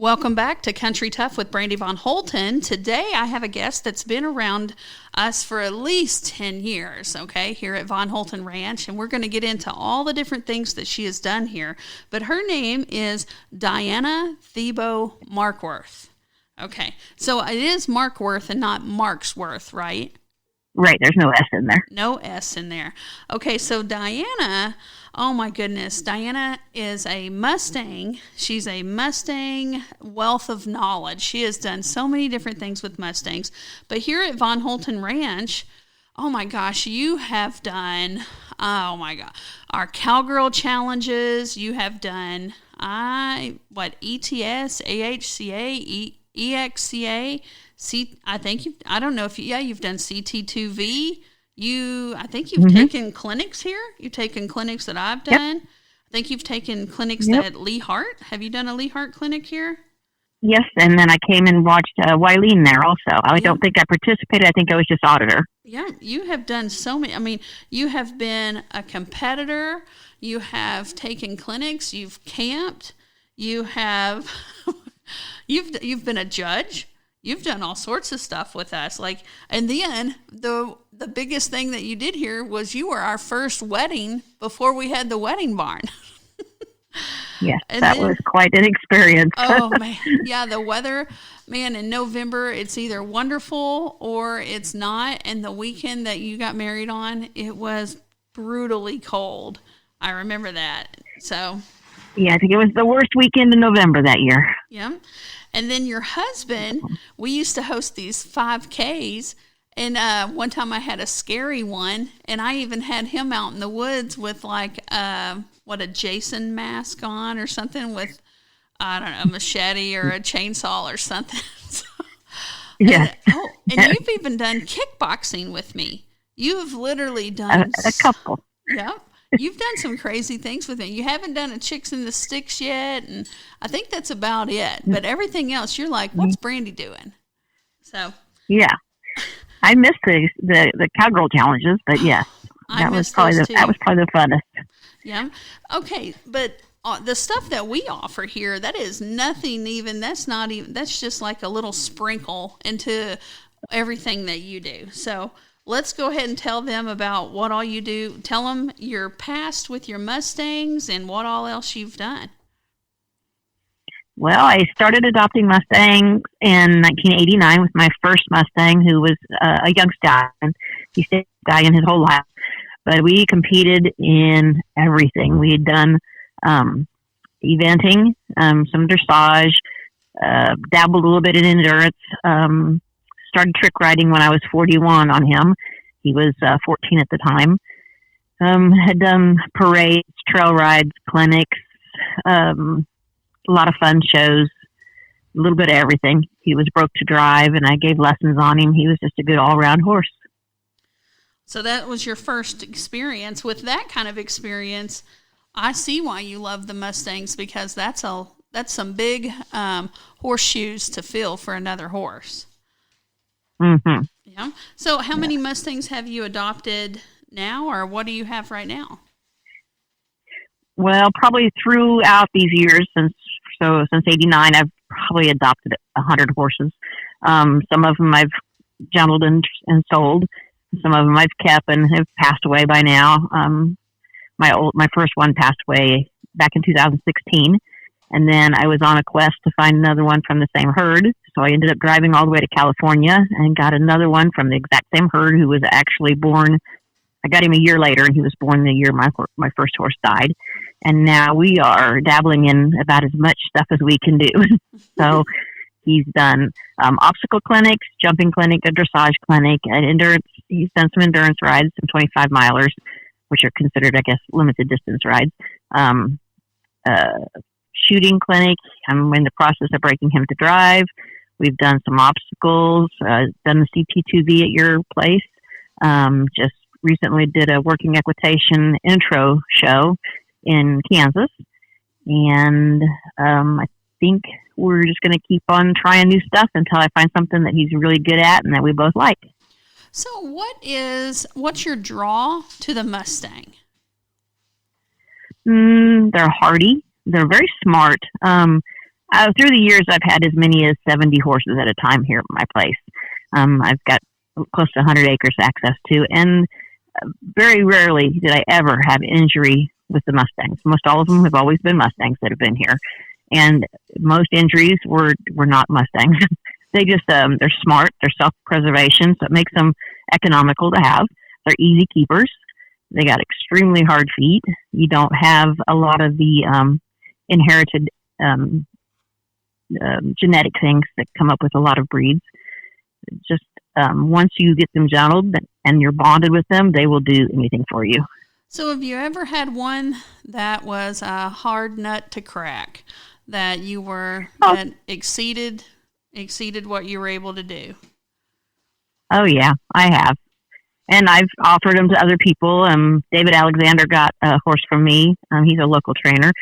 Welcome back to Country Tough with Brandy Von Holten. Today I have a guest that's been around us for at least 10 years, okay, here at Von Holten Ranch, and we're going to get into all the different things that she has done here. But her name is Diana Thebo Markworth. Okay, so it is Markworth and not Marksworth, right? Right, there's no S in there. No S in there. Okay, so Diana, oh my goodness, Diana is a Mustang. She's a Mustang wealth of knowledge. She has done so many different things with Mustangs. But here at Von Holten Ranch, oh my gosh, you have done, oh my God, our Cowgirl Challenges. You have done, ETS, AHCA, EXCA, I don't know if you've done CT2V. I think you've taken clinics here. You've taken clinics that I've done. Yep. I think you've taken clinics at Lee Hart. Have you done a Lee Hart clinic here? Yes, and then I came and watched Wileen there also. I don't think I participated. I think I was just auditor. Yeah, you have done so many. I mean, you have been a competitor. You have taken clinics. You've camped. You have you've been a judge. You've done all sorts of stuff with us. And then the biggest thing that you did here was you were our first wedding before we had the wedding barn. Yes, that was quite an experience. Oh, man. Yeah, the weather, man, in November, it's either wonderful or it's not. And the weekend that you got married on, it was brutally cold. I remember that. So, yeah, I think it was the worst weekend in November that year. Yeah. And then your husband, we used to host these 5Ks, and one time I had a scary one, and I even had him out in the woods with a Jason mask on or something with, I don't know, a machete or a chainsaw or something. Yeah. And you've even done kickboxing with me. You have literally done a couple. Yeah. You've done some crazy things with me. You haven't done a Chicks in the Sticks yet, and I think that's about it. But everything else, you're like, what's Brandy doing? So yeah, I missed the Cowgirl Challenges, but yes, that was probably the funnest. Yeah. Okay, but the stuff that we offer here, that is nothing even. That's just like a little sprinkle into everything that you do. So let's go ahead and tell them about what all you do. Tell them your past with your Mustangs and what all else you've done. Well, I started adopting Mustangs in 1989 with my first Mustang, who was a young stallion. He stayed a stallion his whole life. But we competed in everything. We had done eventing, some dressage, dabbled a little bit in endurance, started trick riding when I was 41 on him. He was 14 at the time. Had done parades, trail rides, clinics, a lot of fun shows, a little bit of everything. He was broke to drive, and I gave lessons on him. He was just a good all-around horse. So that was your first experience. With that kind of experience, I see why you love the Mustangs, because that's some big horseshoes to fill for another horse. Mm-hmm. Yeah. So how many Mustangs have you adopted now, or what do you have right now? Well, probably throughout these years, since 89, I've probably adopted 100 horses. Some of them I've jumbled and sold. Some of them I've kept and have passed away by now. My first one passed away back in 2016. And then I was on a quest to find another one from the same herd. So I ended up driving all the way to California and got another one from the exact same herd, who was actually born. I got him a year later, and he was born the year my first horse died. And now we are dabbling in about as much stuff as we can do. So he's done obstacle clinics, jumping clinic, a dressage clinic, an endurance. He's done some endurance rides, some 25 milers, which are considered, I guess, limited distance rides. Shooting clinic. I'm in the process of breaking him to drive. We've done some obstacles, done the CT2V at your place. Just recently did a working equitation intro show in Kansas. And I think we're just going to keep on trying new stuff until I find something that he's really good at and that we both like. So what's your draw to the Mustang? They're hardy. They're very smart. through the years, I've had as many as 70 horses at a time here at my place. I've got close to 100 acres access to, and very rarely did I ever have injury with the Mustangs. Most all of them have always been Mustangs that have been here, and most injuries were not Mustangs. They just they're smart, they're self-preservation, so it makes them economical to have. They're easy keepers. They got extremely hard feet. You don't have a lot of the inherited genetic things that come up with a lot of breeds. Just once you get them gentled and you're bonded with them, they will do anything for you. So have you ever had one that was a hard nut to crack, that you were that exceeded what you were able to do? Oh yeah, I have. And I've offered them to other people. David Alexander got a horse from me. He's a local trainer.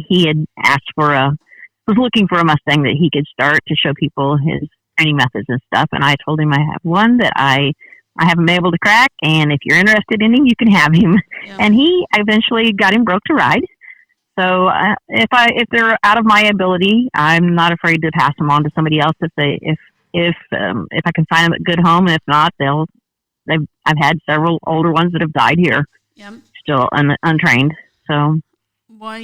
He had asked was looking for a Mustang that he could start to show people his training methods and stuff. And I told him I have one that I haven't been able to crack, and if you're interested in him, you can have him. Yep. And he eventually got him broke to ride. So if they're out of my ability, I'm not afraid to pass them on to somebody else if I can find them a good home, and if not, I've had several older ones that have died here, yep, still untrained. So, well,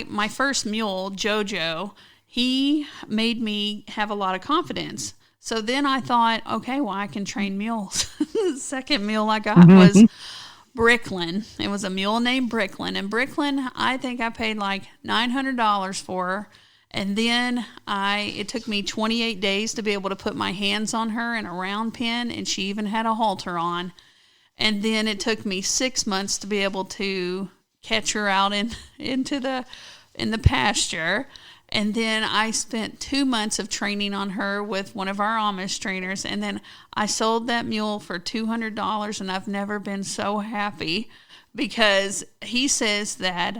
my first mule, Jojo, he made me have a lot of confidence. So then I thought, okay, well, I can train mules. The second mule I got was Bricklin. It was a mule named Bricklin. And Bricklin, I think I paid like $900 for her. And then it took me 28 days to be able to put my hands on her in a round pen, and she even had a halter on. And then it took me 6 months to be able to catch her out in the pasture. And then I spent 2 months of training on her with one of our Amish trainers. And then I sold that mule for $200, and I've never been so happy, because he says that,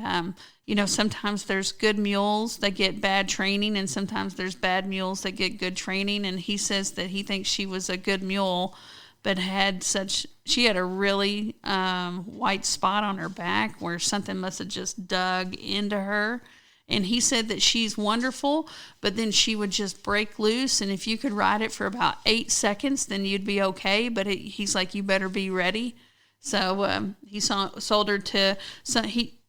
sometimes there's good mules that get bad training, and sometimes there's bad mules that get good training. And he says that he thinks she was a good mule, but she had a really white spot on her back where something must have just dug into her. And he said that she's wonderful, but then she would just break loose. And if you could ride it for about 8 seconds, then you'd be okay. But he's like, you better be ready. So he sold her to,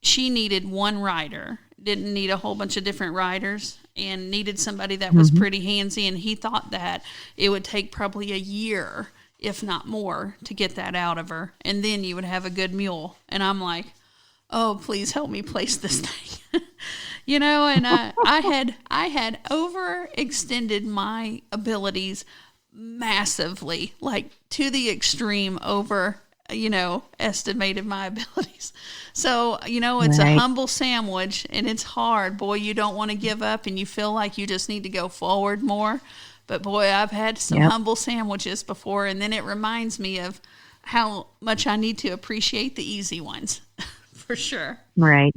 she needed one rider, didn't need a whole bunch of different riders, and needed somebody that was pretty handsy. And he thought that it would take probably a year, if not more, to get that out of her. And then you would have a good mule. And I'm like, oh, please help me place this thing. And I had overextended my abilities massively, like to the extreme estimated my abilities. So, it's right. A humble sandwich, and it's hard. Boy, you don't want to give up, and you feel like you just need to go forward more. But boy, I've had some humble sandwiches before, and then it reminds me of how much I need to appreciate the easy ones. For sure. Right.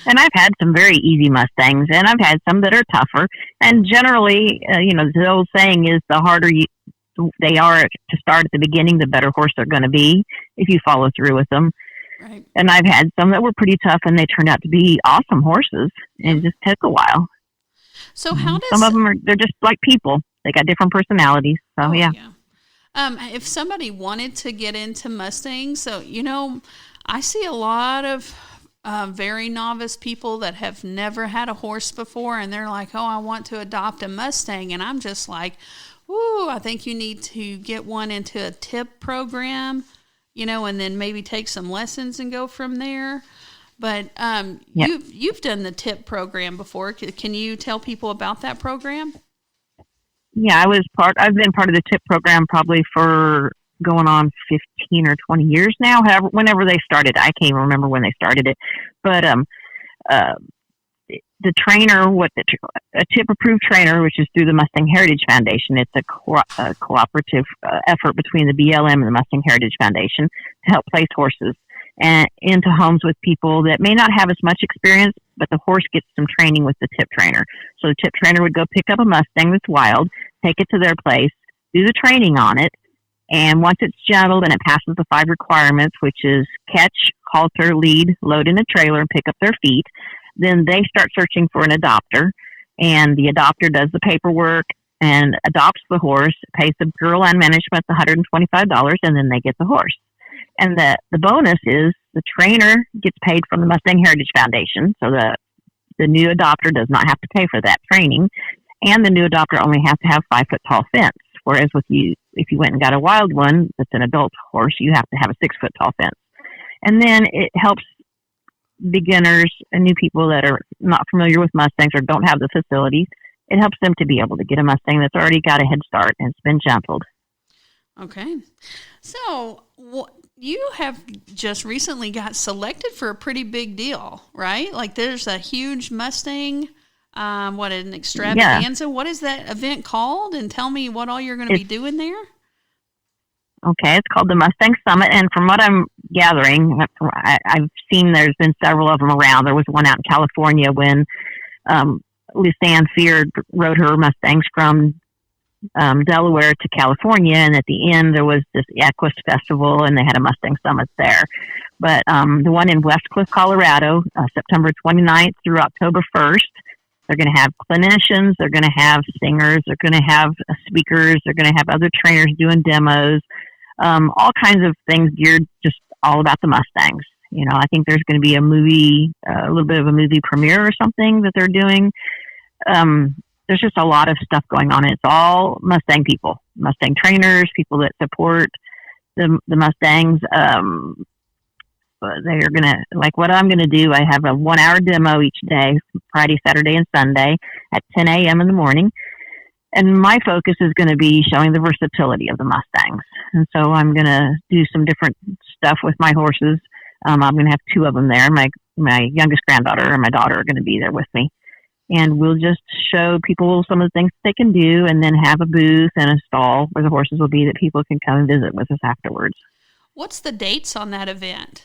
And I've had some very easy Mustangs, and I've had some that are tougher. And generally, the old saying is the harder they are to start at the beginning, the better horse they're going to be if you follow through with them. Right. And I've had some that were pretty tough, and they turned out to be awesome horses, and it just took a while. So how does... Some of them they're just like people. They got different personalities. So, yeah. If somebody wanted to get into Mustangs, so, I see a lot of very novice people that have never had a horse before, and they're like, oh, I want to adopt a Mustang. And I'm just like, ooh, I think you need to get one into a tip program, and then maybe take some lessons and go from there. But you've done the tip program before. Can you tell people about that program? Yeah, I've been part of the tip program probably for going on 15 or 20 years now. However, whenever they started, I can't even remember when they started it. But the trainer, a tip-approved trainer, which is through the Mustang Heritage Foundation. It's a cooperative effort between the BLM and the Mustang Heritage Foundation to help place horses and into homes with people that may not have as much experience, but the horse gets some training with the tip trainer. So the tip trainer would go pick up a Mustang that's wild, take it to their place, do the training on it, and once it's gentled and it passes the 5 requirements, which is catch, halter, lead, load in a trailer, and pick up their feet, then they start searching for an adopter. and the adopter does the paperwork and adopts the horse, pays the Bureau of Land Management the $125, and then they get the horse. And the bonus is the trainer gets paid from the Mustang Heritage Foundation, so the new adopter does not have to pay for that training, and the new adopter only has to have 5-foot-tall fence. Whereas if you went and got a wild one that's an adult horse, you have to have a 6-foot-tall fence. And then it helps beginners and new people that are not familiar with Mustangs or don't have the facilities. It helps them to be able to get a Mustang that's already got a head start and it's been gentled. Okay. So you have just recently got selected for a pretty big deal, right? Like there's a huge Mustang, an extravaganza. Yeah. What is that event called? And tell me what all you're going to be doing there. Okay, it's called the Mustang Summitt, and from what I'm gathering, I've seen there's been several of them around. There was one out in California when Lusanne Fear rode her Mustangs from Delaware to California, and at the end there was this Equus Festival, and they had a Mustang Summitt there. But the one in West Cliff, Colorado, September 29th through October 1st, they're going to have clinicians, they're going to have singers, they're going to have speakers, they're going to have other trainers doing demos. All kinds of things geared just all about the Mustangs. You know, I think there's going to be a little bit of a movie premiere or something that they're doing. There's just a lot of stuff going on. It's all Mustang people, Mustang trainers, people that support the Mustangs. They're going to, like what I'm going to do, I have a 1-hour demo each day, Friday, Saturday, and Sunday at 10 a.m. in the morning. And my focus is going to be showing the versatility of the Mustangs. And so I'm going to do some different stuff with my horses. I'm going to have 2 of them there. My youngest granddaughter and my daughter are going to be there with me. And we'll just show people some of the things they can do and then have a booth and a stall where the horses will be that people can come and visit with us afterwards. What's the dates on that event?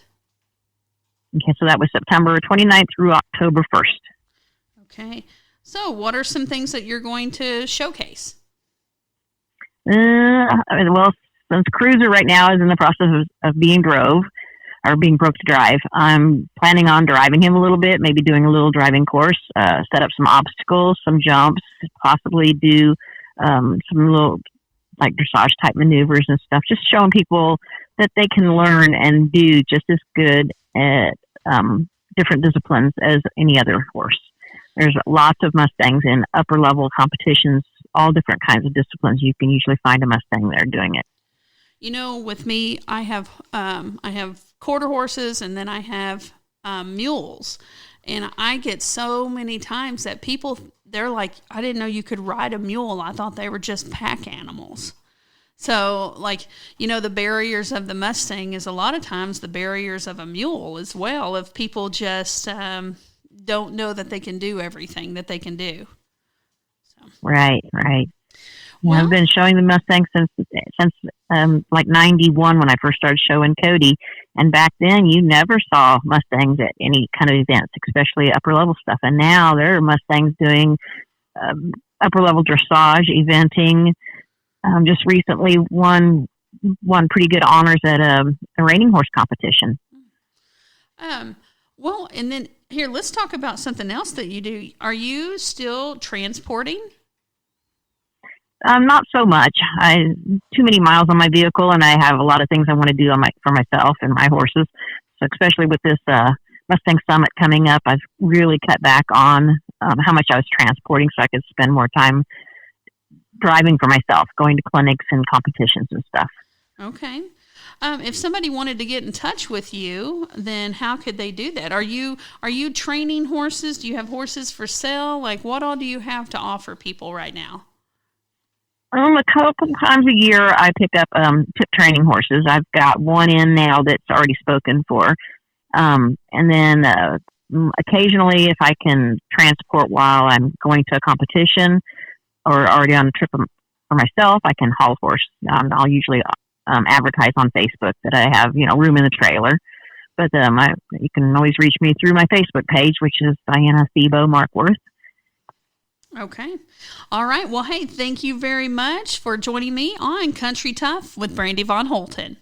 Okay, so that was September 29th through October 1st. Okay. So what are some things that you're going to showcase? Well, since Cruiser right now is in the process of being broke to drive, I'm planning on driving him a little bit, maybe doing a little driving course, set up some obstacles, some jumps, possibly do some little like dressage type maneuvers and stuff, just showing people that they can learn and do just as good at different disciplines as any other horse. There's lots of Mustangs in upper level competitions, all different kinds of disciplines. You can usually find a Mustang there doing it. You know, with me, I have quarter horses and then I have mules. And I get so many times that people, they're like, I didn't know you could ride a mule. I thought they were just pack animals. So, like, you know, the barriers of the Mustang is a lot of times the barriers of a mule as well, if people just don't know that they can do everything that they can do. So. Right. Well, I've been showing the Mustang since like 91 when I first started showing Cody. And back then, you never saw Mustangs at any kind of events, especially upper level stuff. And now there are Mustangs doing upper level dressage, eventing. Just recently won pretty good honors at a reining horse competition. Well, and then here, let's talk about something else that you do. Are you still transporting? Not so much. Too many miles on my vehicle, and I have a lot of things I want to do for myself and my horses. So especially with this Mustang Summitt coming up, I've really cut back on how much I was transporting so I could spend more time driving for myself, going to clinics and competitions and stuff. Okay. If somebody wanted to get in touch with you, then how could they do that? Are you training horses? Do you have horses for sale? Like, what all do you have to offer people right now? A couple times a year, I pick up tip training horses. I've got one in now that's already spoken for. And then occasionally, if I can transport while I'm going to a competition or already on a trip for myself, I can haul horse. I'll usually advertise on Facebook that I have, room in the trailer. But you can always reach me through my Facebook page, which is Diana Thebo Markworth. Okay. All right. Well, hey, thank you very much for joining me on Country Tough with Brandy Von Holten.